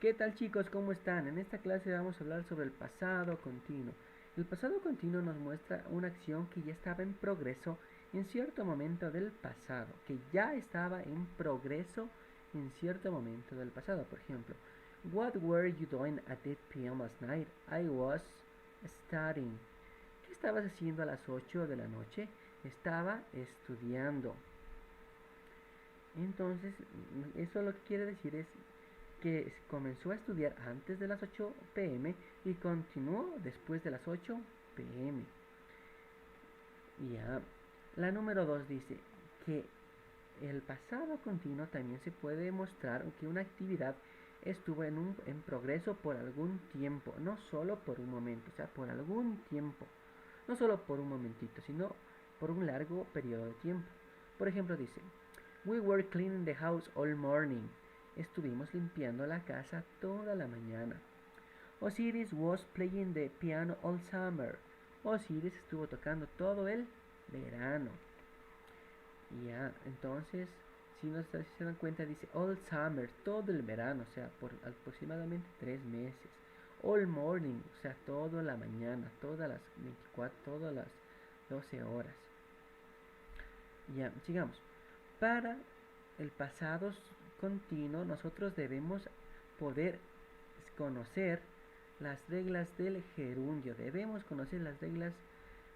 ¿Qué tal chicos? ¿Cómo están? En esta clase vamos a hablar sobre el pasado continuo. El pasado continuo nos muestra una acción que ya estaba en progreso en cierto momento del pasado, que ya estaba en progreso en cierto momento del pasado. Por ejemplo, What were you doing at 8 p.m. last night? I was studying. ¿Qué estabas haciendo a las 8 de la noche? Estaba estudiando. Entonces, eso lo que quiere decir es que comenzó a estudiar antes de las 8 pm y continuó después de las 8 pm. Ya. La número 2 dice que el pasado continuo también se puede demostrar que una actividad estuvo en progreso por algún tiempo, no solo por un momento, o sea, por algún tiempo, no solo por un momentito, sino por un largo periodo de tiempo. Por ejemplo, dice, We were cleaning the house all morning. Estuvimos limpiando la casa toda la mañana. Osiris was playing the piano all summer. Osiris estuvo tocando todo el verano. Ya, entonces, si se dan cuenta, dice all summer, todo el verano, o sea, por aproximadamente 3 meses. All morning, o sea, toda la mañana, todas las 24, todas las 12 horas. Ya, sigamos. Para el pasado continuo, nosotros debemos poder conocer las reglas del gerundio. Debemos conocer las reglas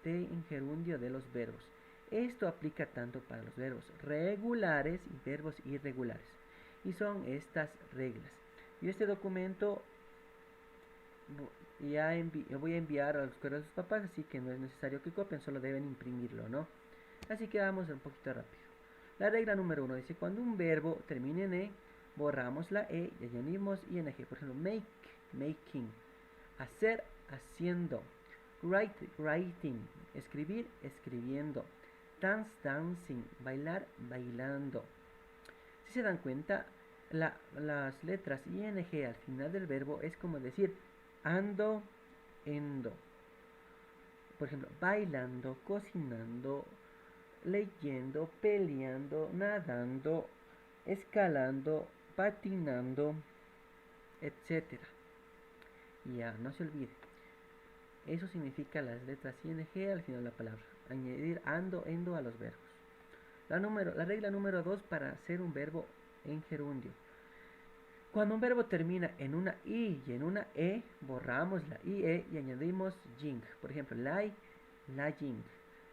del gerundio de los verbos. Esto aplica tanto para los verbos regulares y verbos irregulares. Y son estas reglas. Yo este documento ya voy a enviar a los correos de sus papás, así que no es necesario que copien, solo deben imprimirlo, ¿no? Así que vamos un poquito rápido. La regla número 1 dice, cuando un verbo termine en E, borramos la E y añadimos ing. Por ejemplo, make, making, hacer, haciendo, write, writing, escribir, escribiendo, dance, dancing, bailar, bailando. Si se dan cuenta, las letras ing al final del verbo es como decir ando, endo. Por ejemplo, bailando, cocinando, leyendo, peleando, nadando, escalando, patinando, etcétera. Y ya, no se olvide. Eso significa las letras ing al final de la palabra. Añadir ando, endo a los verbos. La regla número 2 para hacer un verbo en gerundio. Cuando un verbo termina en una i y en una e, borramos la ie y añadimos ying. Por ejemplo, lie, lying,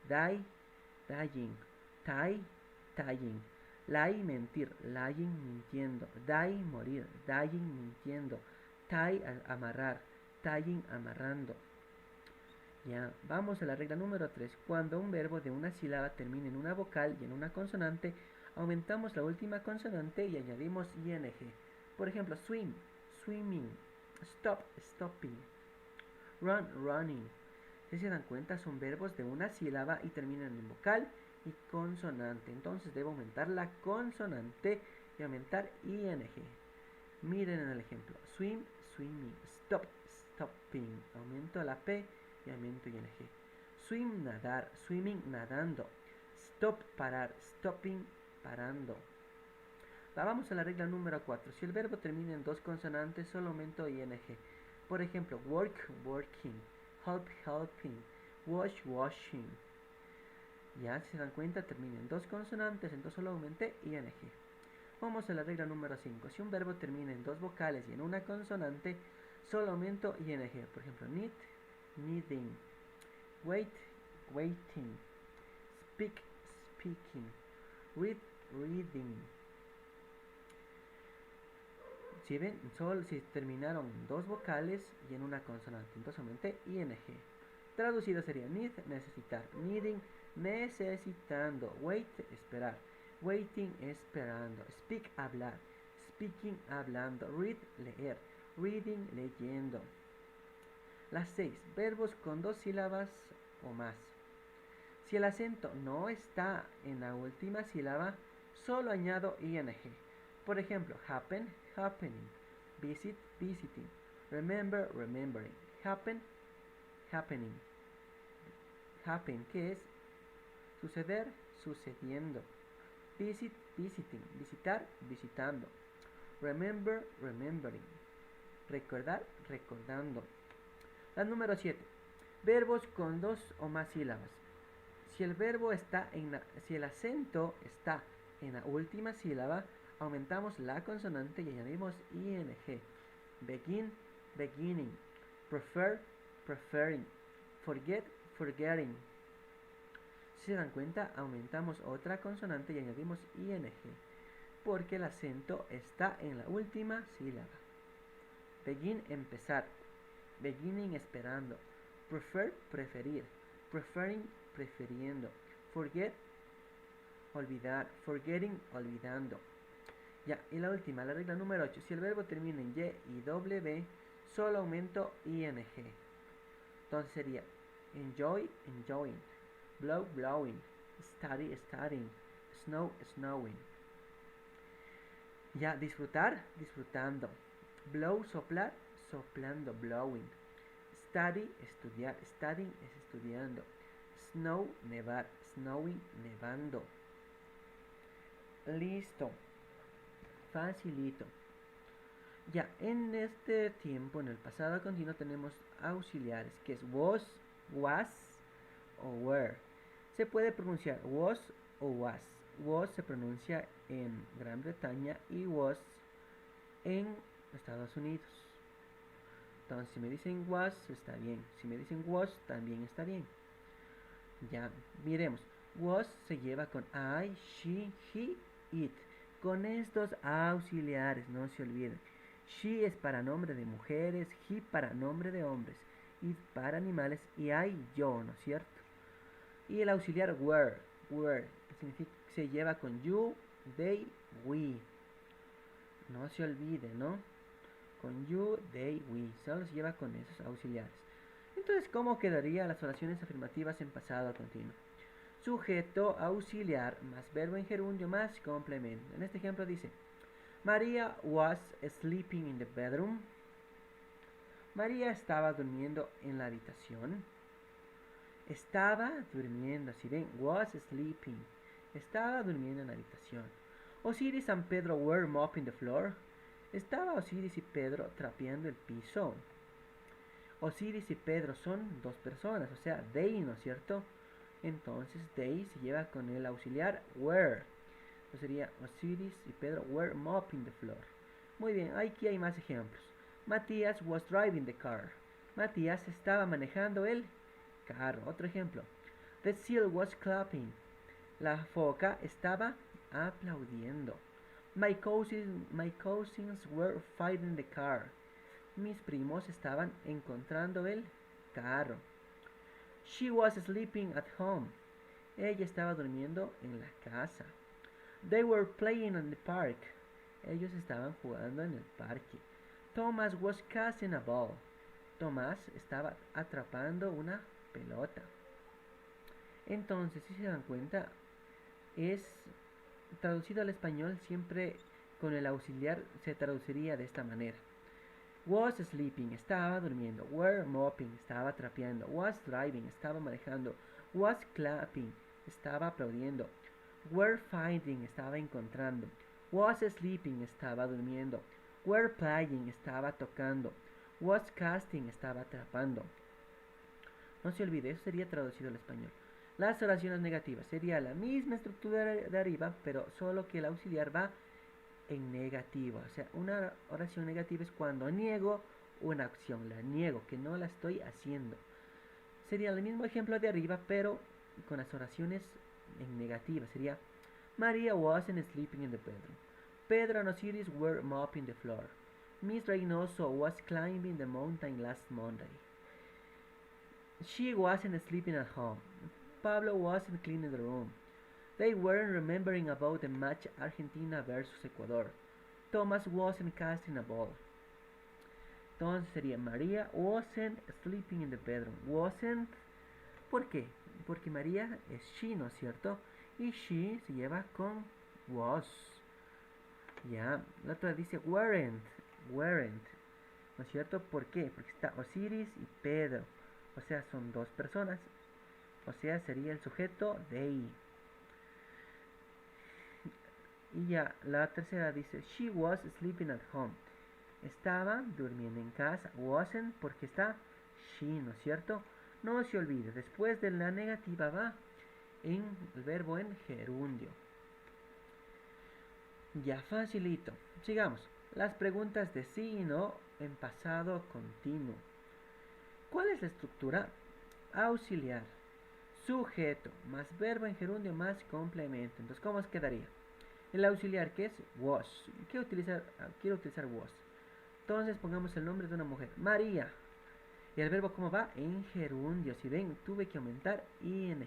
die, dying, tie, tying, lie, mentir, lying, mintiendo, die, morir, dying, mintiendo, tie, amarrar, tying, amarrando. Ya, vamos a la regla número 3. Cuando un verbo de una sílaba termina en una vocal y en una consonante, aumentamos la última consonante y añadimos ing. Por ejemplo, swim, swimming, stop, stopping, run, running. Si se dan cuenta, son verbos de una sílaba y terminan en vocal y consonante. Entonces debo aumentar la consonante y aumentar ing. Miren en el ejemplo. Swim, swimming, stop, stopping. Aumento la P y aumento ing. Swim, nadar, swimming, nadando. Stop, parar, stopping, parando. Vamos a la regla número 4. Si el verbo termina en dos consonantes, solo aumento ing. Por ejemplo, work, working, help, helping, wash, washing. Ya, si se dan cuenta, termina en dos consonantes, entonces solo aumenté ing. Vamos a la regla número 5. Si un verbo termina en dos vocales y en una consonante, solo aumento ing. Por ejemplo, need, needing, wait, waiting, speak, speaking, read, reading. Si ven, solo si terminaron en dos vocales y en una consonante, entonces aumenté ing. Traducido sería need, necesitar, needing, necesitando, wait, esperar, waiting, esperando, speak, hablar, speaking, hablando, read, leer, reading, leyendo. Las 6. Verbos con dos sílabas o más. Si el acento no está en la última sílaba, solo añado ing. Por ejemplo, happen, happening, visit, visiting, remember, remembering, happen, happening. Happen, que es suceder, sucediendo. Visit, visiting, visitar, visitando. Remember, remembering. recordar, recordando. La número 7. Verbos con dos o más sílabas. Si el acento está en la última sílaba, aumentamos la consonante y añadimos ing. Begin, beginning. Prefer, preferring. Forget, forgetting. Si se dan cuenta, aumentamos otra consonante y añadimos ing, porque el acento está en la última sílaba. Begin, empezar. Beginning, esperando. Prefer, preferir. Preferring, prefiriendo. Forget, olvidar. Forgetting, olvidando. Ya, y la última, la regla número 8. Si el verbo termina en y y w, solo aumento ing. Entonces sería enjoy, enjoying. Blow, blowing. Study, studying. Snow, snowing. Ya, disfrutar, disfrutando. Blow, soplar, soplando, blowing. Study, estudiar. Studying es estudiando. Snow, nevar. Snowing, nevando. Listo. Facilito. Ya, en este tiempo, en el pasado continuo, tenemos auxiliares, que es was, o were. Se puede pronunciar was o was. Was se pronuncia en Gran Bretaña y was en Estados Unidos. Entonces, si me dicen was, está bien. Si me dicen was, también está bien. Ya, miremos. Was se lleva con I, she, he, it. Con estos auxiliares, no se olviden. She es para nombre de mujeres, he para nombre de hombres, it para animales y I, yo, ¿no es cierto? Y el auxiliar were significa, se lleva con you, they, we. No se olvide, ¿no? Con you, they, we. Solo se lleva con esos auxiliares. Entonces, ¿cómo quedarían las oraciones afirmativas en pasado continuo? Sujeto, auxiliar, más verbo en gerundio, más complemento. En este ejemplo dice, María was sleeping in the bedroom. María estaba durmiendo en la habitación. Estaba durmiendo, si ven, was sleeping. Estaba durmiendo en la habitación. Osiris and Pedro were mopping the floor. Estaba Osiris y Pedro trapeando el piso. Osiris y Pedro son dos personas, o sea, they, ¿no es cierto? Entonces, they se lleva con el auxiliar were. Entonces sería Osiris y Pedro were mopping the floor. Muy bien, aquí hay más ejemplos. Matías was driving the car. Matías estaba manejando el carro. Otro ejemplo. The seal was clapping. La foca estaba aplaudiendo. My cousins were finding the car. Mis primos estaban encontrando el carro. She was sleeping at home. Ella estaba durmiendo en la casa. They were playing in the park. Ellos estaban jugando en el parque. Thomas was casting a ball. Tomás estaba atrapando una pelota. Entonces, si se dan cuenta, es traducido al español siempre con el auxiliar se traduciría de esta manera. Was sleeping, estaba durmiendo. Were mopping, estaba trapeando. Was driving, estaba manejando. Was clapping, estaba aplaudiendo. Were finding, estaba encontrando. Was sleeping, estaba durmiendo. Were playing, estaba tocando. Was casting, estaba atrapando. No se olvide, eso sería traducido al español. Las oraciones negativas sería la misma estructura de arriba, pero solo que el auxiliar va en negativo. O sea, una oración negativa es cuando niego una acción, la niego, que no la estoy haciendo. Sería el mismo ejemplo de arriba, pero con las oraciones en negativa. Sería Maria wasn't sleeping in the bedroom. Pedro and Osiris were mopping the floor. Miss Reynoso was climbing the mountain last Monday. She wasn't sleeping at home. Pablo wasn't cleaning the room. They weren't remembering about the match Argentina versus Ecuador. Thomas wasn't casting a ball. Entonces sería María wasn't sleeping in the bedroom. Wasn't, ¿por qué? Porque María es she, ¿no es cierto? Y she se lleva con was. Ya, la otra dice weren't, ¿no es cierto? ¿Por qué? Porque está Osiris y Pedro. O sea, son dos personas. O sea, sería el sujeto they. Y ya, la tercera dice, she was sleeping at home. Estaba durmiendo en casa. Wasn't porque está she, ¿no es cierto? No se olvide, después de la negativa va en el verbo en gerundio. Ya facilito. Sigamos. Las preguntas de sí y no en pasado continuo. ¿Cuál es la estructura? Auxiliar. Sujeto más verbo en gerundio más complemento. Entonces, ¿cómo quedaría? El auxiliar, que es was. Quiero utilizar was. Entonces, pongamos el nombre de una mujer. María. Y el verbo, ¿cómo va? En gerundio. Si ven, tuve que aumentar ing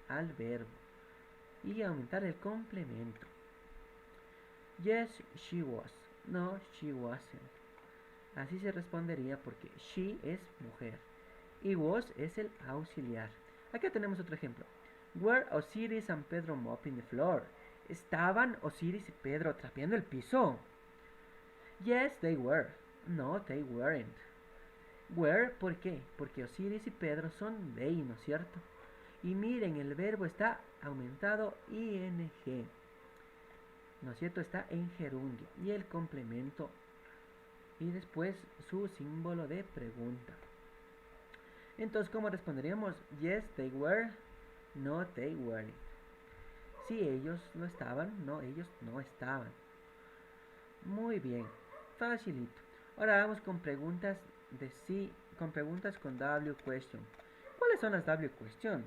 al verbo. Y aumentar el complemento. Yes, she was. No, she wasn't. Así se respondería porque she es mujer. Y was es el auxiliar. Acá tenemos otro ejemplo. Were Osiris and Pedro mopping the floor? ¿Estaban Osiris y Pedro trapeando el piso? Yes, they were. No, they weren't. Were, ¿por qué? Porque Osiris y Pedro son they, ¿no es cierto? Y miren, el verbo está aumentado ing. ¿No es cierto? Está en gerundio. Y el complemento. Y después su símbolo de pregunta. Entonces, ¿cómo responderíamos? Yes, they were. No, they weren't. Si ellos no estaban, no, ellos no estaban. Muy bien. Facilito. Ahora vamos con preguntas de sí, con preguntas con W question. ¿Cuáles son las W question?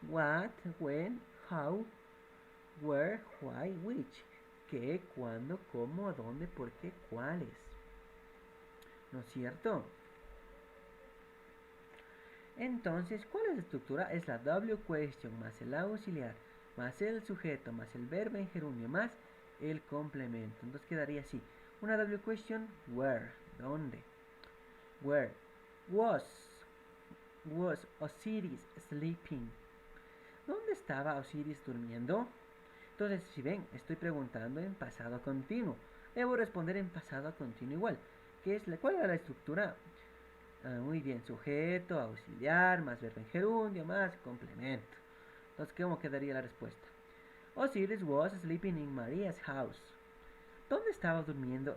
What, when, how, where, why, which. ¿Qué, cuándo, cómo, dónde, por qué, cuáles? ¿No es cierto? Entonces, ¿cuál es la estructura? Es la W question más el auxiliar, más el sujeto, más el verbo en gerundio, más el complemento. Entonces quedaría así. Una W question, where, ¿dónde? Where was Osiris sleeping? ¿Dónde estaba Osiris durmiendo? Entonces, si ven, estoy preguntando en pasado continuo. Debo responder en pasado continuo igual. ¿Cuál era la estructura? Muy bien, sujeto, auxiliar, más verbo en gerundio, más complemento. Entonces, ¿cómo quedaría la respuesta? Osiris was sleeping in Maria's house. ¿Dónde estaba durmiendo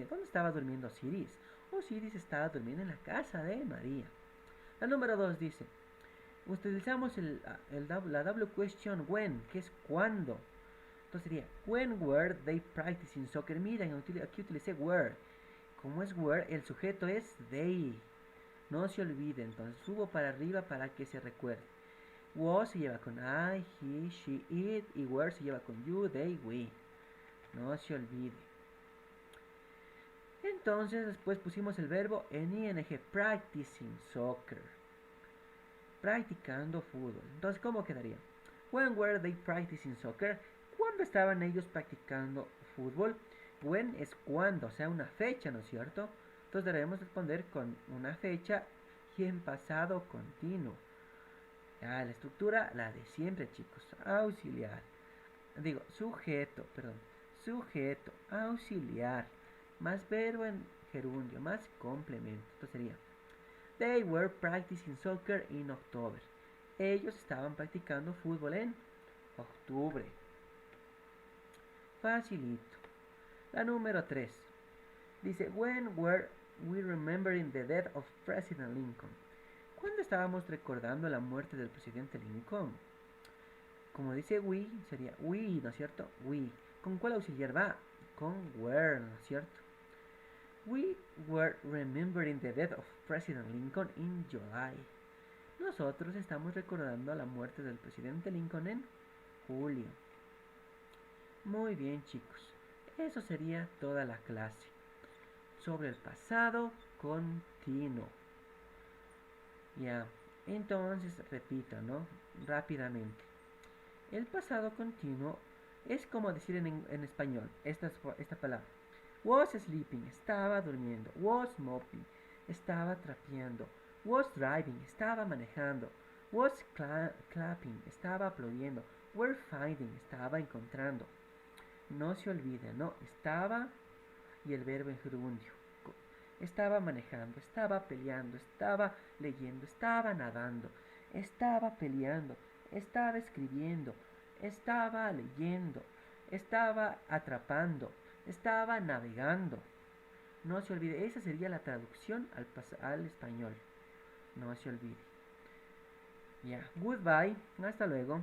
¿Dónde estaba durmiendo Osiris? Osiris estaba durmiendo en la casa de María. La número 2 dice, utilizamos la W question when, que es cuándo. Entonces sería, when were they practicing soccer? Miren, aquí utilicé were. Como es were, el sujeto es they. No se olvide, entonces subo para arriba para que se recuerde. Was se lleva con I, he, she, it. Y were se lleva con you, they, we. No se olvide. Entonces después pusimos el verbo en ing, practicing soccer. Practicando fútbol. Entonces, ¿cómo quedaría? When were they practicing soccer? ¿Cuándo estaban ellos practicando fútbol? When es cuando, o sea, una fecha, ¿no es cierto? Entonces debemos responder con una fecha y en pasado continuo. La estructura, la de siempre, chicos. Auxiliar. Sujeto, auxiliar, más verbo en gerundio, más complemento. Entonces sería, they were practicing soccer in October. Ellos estaban practicando fútbol en octubre. Facilito. La número 3. Dice, when were we remembering the death of President Lincoln? ¿Cuándo estábamos recordando la muerte del presidente Lincoln? Como dice we, sería we, ¿no es cierto? We. ¿Con cuál auxiliar va? Con were, ¿no es cierto? We were remembering the death of President Lincoln in July. Nosotros estamos recordando la muerte del presidente Lincoln en julio. Muy bien, chicos. Eso sería toda la clase sobre el pasado continuo. Ya, entonces repito, ¿no? Rápidamente. El pasado continuo es como decir en español esta palabra. Was sleeping, estaba durmiendo. Was mopping, estaba trapeando. Was driving, estaba manejando. Was clapping, estaba aplaudiendo. Were finding, estaba encontrando. No se olvide, ¿no? Estaba y el verbo en gerundio. Estaba manejando, estaba peleando, estaba leyendo, estaba nadando, estaba peleando, estaba escribiendo, estaba leyendo, estaba atrapando, Estaba navegando. No se olvide, esa sería la traducción al español. No se olvide. Ya, goodbye, hasta luego.